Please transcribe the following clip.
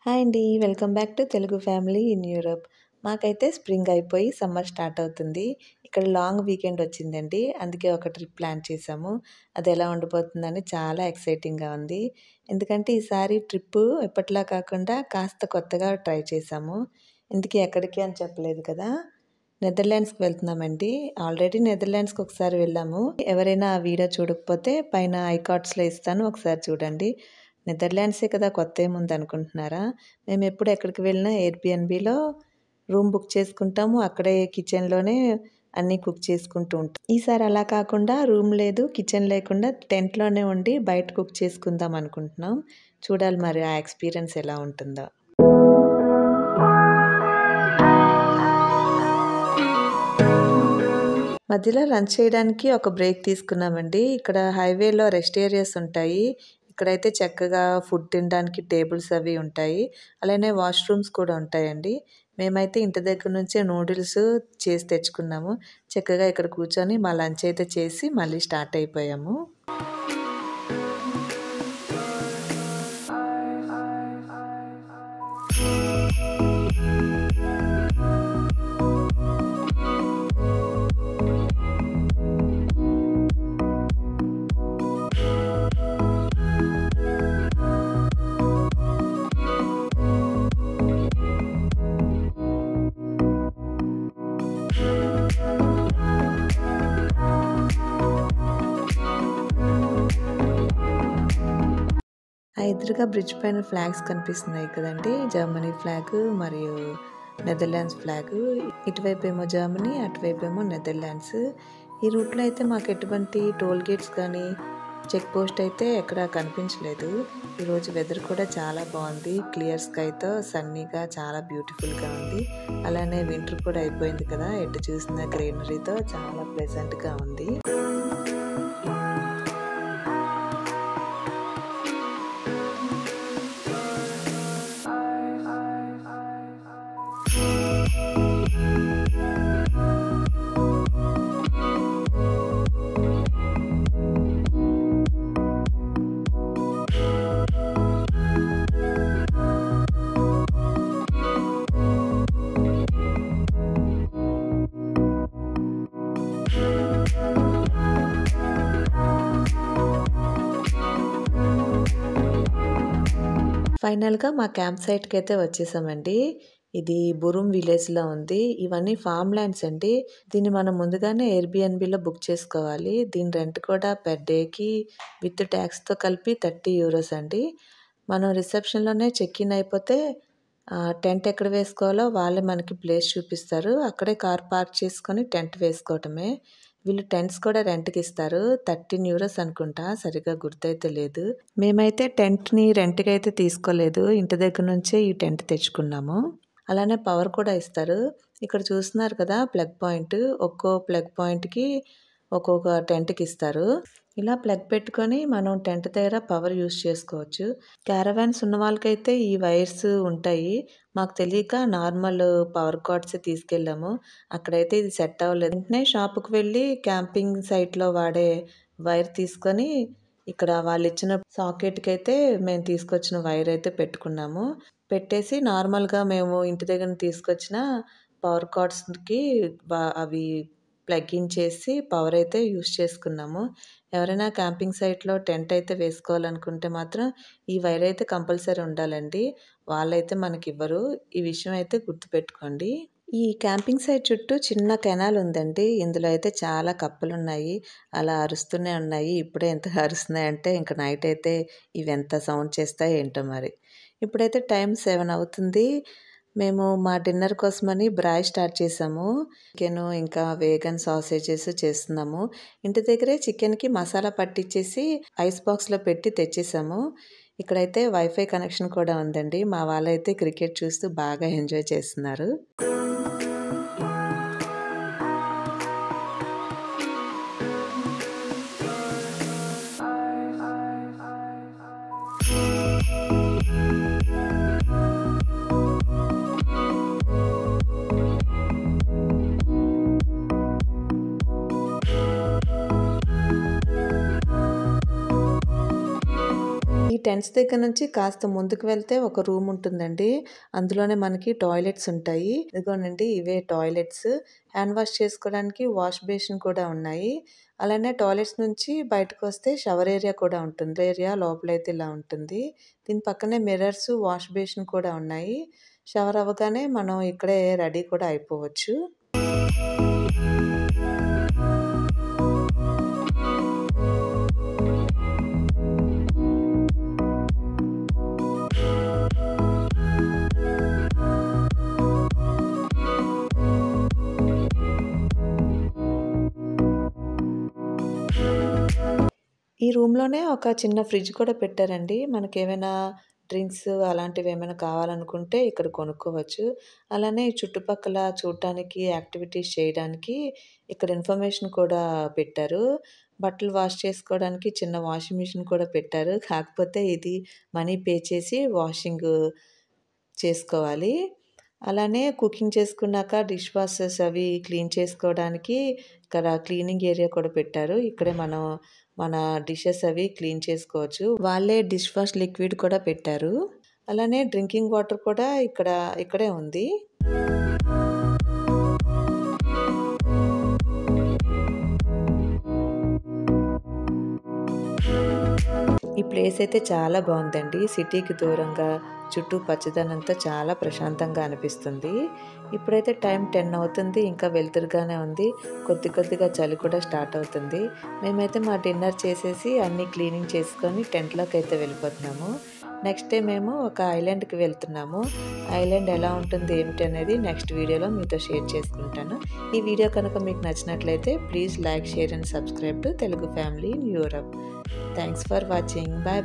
Hi అండి. Welcome back to Telugu family in Europe. మాకైతే spring అయిపోయి సమ్మర్ స్టార్ట్ అవుతుంది. ఇక్కడ లాంగ్ వీకెండ్ వచ్చిందండి. అందుకే ఒక ట్రిప్ ప్లాన్ చేశాము. అది ఎలా ఉండిపోతుందని చాలా ఎక్సైటింగ్‌గా ఉంది. ఎందుకంటే ఈసారి ట్రిప్పు ఎప్పటిలా కాకుండా కాస్త కొత్తగా ట్రై చేశాము. ఇంతకీ ఎక్కడికి అని చెప్పలేదు కదా! నెదర్లాండ్స్‌కి వెళ్తున్నామండి. ఆల్రెడీ నెదర్లాండ్స్‌కి ఒకసారి వెళ్ళాము. ఎవరైనా ఆ వీడియో చూడకపోతే పైన ఐ కార్డ్స్‌లో ఇస్తాను. ఒకసారి చూడండి. నెదర్లాండ్సే కదా కొత్తేముందనుకుంటున్నారా? మేమెప్పుడు ఎక్కడికి వెళ్ళినా ఎయిర్‌బిఎన్‌బిలో రూమ్ బుక్ చేసుకుంటాము. అక్కడే కిచెన్‌లోనే అన్నీ కుక్ చేసుకుంటూ ఉంటాం. ఈసారి అలా కాకుండా రూమ్ లేదు, కిచెన్ లేకుండా టెంట్‌లోనే ఉండి బయట కుక్ చేసుకుందాం అనుకుంటున్నాం. చూడాలి మరి ఆ ఎక్స్‌పీరియన్స్ ఎలా ఉంటుందో. మధ్యలో లంచ్ చేయడానికి ఒక బ్రేక్ తీసుకున్నామండి. ఇక్కడ హైవేలో రెస్ట్ ఏరియాస్ ఉంటాయి. ఇక్కడైతే చక్కగా ఫుడ్ తినడానికి టేబుల్స్ అవి ఉంటాయి. అలానే వాష్‌రూమ్స్ కూడా ఉంటాయండి. మేమైతే ఇంటి దగ్గర నుంచే నూడిల్స్ చేసి తెచ్చుకున్నాము. చక్కగా ఇక్కడ కూర్చొని మా లంచ్ అయితే చేసి మళ్ళీ స్టార్ట్ అయిపోయాము. ఆ ఎదురుగా బ్రిడ్జ్ పైన ఫ్లాగ్స్ కనిపిస్తున్నాయి కదండీ! జర్మనీ ఫ్లాగు మరియు నెదర్లాండ్స్ ఫ్లాగు. ఇటువైపేమో జర్మనీ, అటువైపేమో నెదర్లాండ్స్. ఈ రూట్‌లో అయితే మాకు ఎటువంటి టోల్ గేట్స్ కానీ, చెక్ పోస్ట్ అయితే ఎక్కడా కనిపించలేదు. ఈరోజు వెదర్ కూడా చాలా బాగుంది. క్లియర్ స్కైతో సన్నీగా చాలా బ్యూటిఫుల్‌గా ఉంది. అలానే వింటర్ కూడా అయిపోయింది కదా! ఎటు చూసినా గ్రీనరీతో చాలా ప్లెజెంట్‌గా ఉంది. ఫైనల్‌గా మా క్యాంప్ సైట్‌కి అయితే వచ్చేసామండి. ఇది బురుమ్ విలేజ్‌లో ఉంది. ఇవన్నీ ఫార్మ్ ల్యాండ్స్ అండి. దీన్ని మనం ముందుగానే ఎయిర్‌బిఎన్‌బిలో బుక్ చేసుకోవాలి. దీని రెంట్ కూడా పెర్ డేకి విత్ ట్యాక్స్‌తో కలిపి €30 అండి. మనం రిసెప్షన్‌లోనే చెక్ ఇన్ అయిపోతే టెంట్ ఎక్కడ వేసుకోవాలో వాళ్ళే మనకి ప్లేస్ చూపిస్తారు. అక్కడే కార్ పార్క్ చేసుకొని టెంట్ వేసుకోవటమే. వీళ్ళు టెంట్స్ కూడా రెంట్‌కి ఇస్తారు. €13 అనుకుంటా. సరిగ్గా గుర్తయితే లేదు. మేమైతే టెంట్‌ని రెంట్‌కి అయితే తీసుకోలేదు. ఇంటి దగ్గర నుంచే ఈ టెంట్ తెచ్చుకున్నాము. అలానే పవర్ కూడా ఇస్తారు. ఇక్కడ చూస్తున్నారు కదా ప్లగ్ పాయింట్. ఒక్కో ప్లగ్ పాయింట్‌కి ఒక్కొక్క టెంట్‌కి ఇస్తారు. ఇలా ప్లగ్ పెట్టుకొని మనం టెంట్ దగ్గర పవర్ యూజ్ చేసుకోవచ్చు. క్యారవాన్స్ ఉన్న వాళ్ళకైతే ఈ వైర్స్ ఉంటాయి. మాకు తెలియక నార్మల్ పవర్ కార్డ్సే తీసుకెళ్ళాము. అక్కడైతే ఇది సెట్ అవ్వలేదు. వెంటనే షాప్‌కి వెళ్ళి క్యాంపింగ్ సైట్‌లో వాడే వైర్ తీసుకొని ఇక్కడ వాళ్ళిచ్చిన సాకెట్‌కైతే మేము తీసుకొచ్చిన వైర్ అయితే పెట్టుకున్నాము. పెట్టేసి నార్మల్‌గా మేము ఇంటి దగ్గర తీసుకొచ్చిన పవర్ కార్డ్స్‌కి అవి ప్లగ్ ఇన్ చేసి పవర్ అయితే యూజ్ చేసుకున్నాము. ఎవరైనా క్యాంపింగ్ సైట్‌లో టెంట్ అయితే వేసుకోవాలనుకుంటే మాత్రం ఈ వైర్ అయితే కంపల్సరీ ఉండాలండి. వాళ్ళైతే మనకివ్వరు. ఈ విషయం అయితే గుర్తుపెట్టుకోండి. ఈ క్యాంపింగ్ సైట్ చుట్టూ చిన్న కెనాల్ ఉందండి. ఇందులో అయితే చాలా కప్పలున్నాయి. అలా అరుస్తూనే ఉన్నాయి. ఇప్పుడే ఎంతగా అరుస్తున్నాయంటే ఇంక నైట్ అయితే ఇవెంత సౌండ్ చేస్తాయో ఏంటో మరి. ఇప్పుడైతే టైం 7 అవుతుంది. మేము మా డిన్నర్ కోసమని బ్రాయ్ స్టార్ట్ చేసాము. చికెను ఇంకా వేగన్ సాసేజెస్ చేస్తున్నాము. ఇంటి దగ్గరే చికెన్‌కి మసాలా పట్టిచ్చేసి ఐస్ బాక్స్‌లో పెట్టి తెచ్చేసాము. ఇక్కడైతే వైఫై కనెక్షన్ కూడా ఉందండి. మా వాళ్ళైతే క్రికెట్ చూస్తూ బాగా ఎంజాయ్ చేస్తున్నారు. టెంట్స్ దగ్గర నుంచి కాస్త ముందుకు వెళ్తే ఒక రూమ్ ఉంటుందండి. అందులోనే మనకి టాయిలెట్స్ ఉంటాయి. ఇదిగోనండి ఇవే టాయిలెట్స్. హ్యాండ్ వాష్ చేసుకోవడానికి వాష్ బేసిన్ కూడా ఉన్నాయి. అలానే టాయిలెట్స్ నుంచి బయటకొస్తే షవర్ ఏరియా కూడా ఉంటుంది. ఏరియా లోపలైతే ఇలా ఉంటుంది. దీని పక్కనే మిర్రర్స్, వాష్ బేసిన్ కూడా ఉన్నాయి. షవర్ అవ్వగానే మనం ఇక్కడే రెడీ కూడా అయిపోవచ్చు. ఈ రూమ్‌లోనే ఒక చిన్న ఫ్రిడ్జ్ కూడా పెట్టారండి. మనకేమైనా డ్రింక్స్ అలాంటివేమైనా కావాలనుకుంటే ఇక్కడ కొనుక్కోవచ్చు. అలానే ఈ చుట్టుపక్కల చూడటానికి, యాక్టివిటీస్ చేయడానికి ఇక్కడ ఇన్ఫర్మేషన్ కూడా పెట్టారు. బట్టలు వాష్ చేసుకోవడానికి చిన్న వాషింగ్ మిషన్ కూడా పెట్టారు. కాకపోతే ఇది మనీ పే చేసి వాషింగ్ చేసుకోవాలి. అలానే కుకింగ్ చేసుకున్నాక డిష్ వాషర్స్ అవి క్లీన్ చేసుకోవడానికి ఇక్కడ క్లీనింగ్ ఏరియా కూడా పెట్టారు. ఇక్కడే మనం మన డిషెస్ అవి క్లీన్ చేసుకోవచ్చు. వాళ్ళే డిష్ వాష్ లిక్విడ్ కూడా పెట్టారు. అలానే డ్రింకింగ్ వాటర్ కూడా ఇక్కడే ఉంది. ఈ ప్లేస్ అయితే చాలా బాగుందండి. సిటీకి దూరంగా చుట్టూ పచ్చదనంతో చాలా ప్రశాంతంగా అనిపిస్తుంది. ఇప్పుడైతే టైం 10 అవుతుంది. ఇంకా వెలుతురుగానే ఉంది. కొద్దిగా చలి కూడా స్టార్ట్ అవుతుంది. మేమైతే మా డిన్నర్ చేసేసి అన్నీ క్లీనింగ్ చేసుకొని టెంట్లోకి అయితే వెళ్ళిపోతున్నాము. నెక్స్ట్ డే మేము ఒక ఐలాండ్కి వెళ్తున్నాము. ఐలాండ్ ఎలా ఉంటుంది ఏమిటి అనేది నెక్స్ట్ వీడియోలో మీతో షేర్ చేసుకుంటాను. ఈ వీడియో కనుక మీకు నచ్చినట్లయితే please like, share and subscribe to Telugu family in Europe. Thanks for watching. Bye.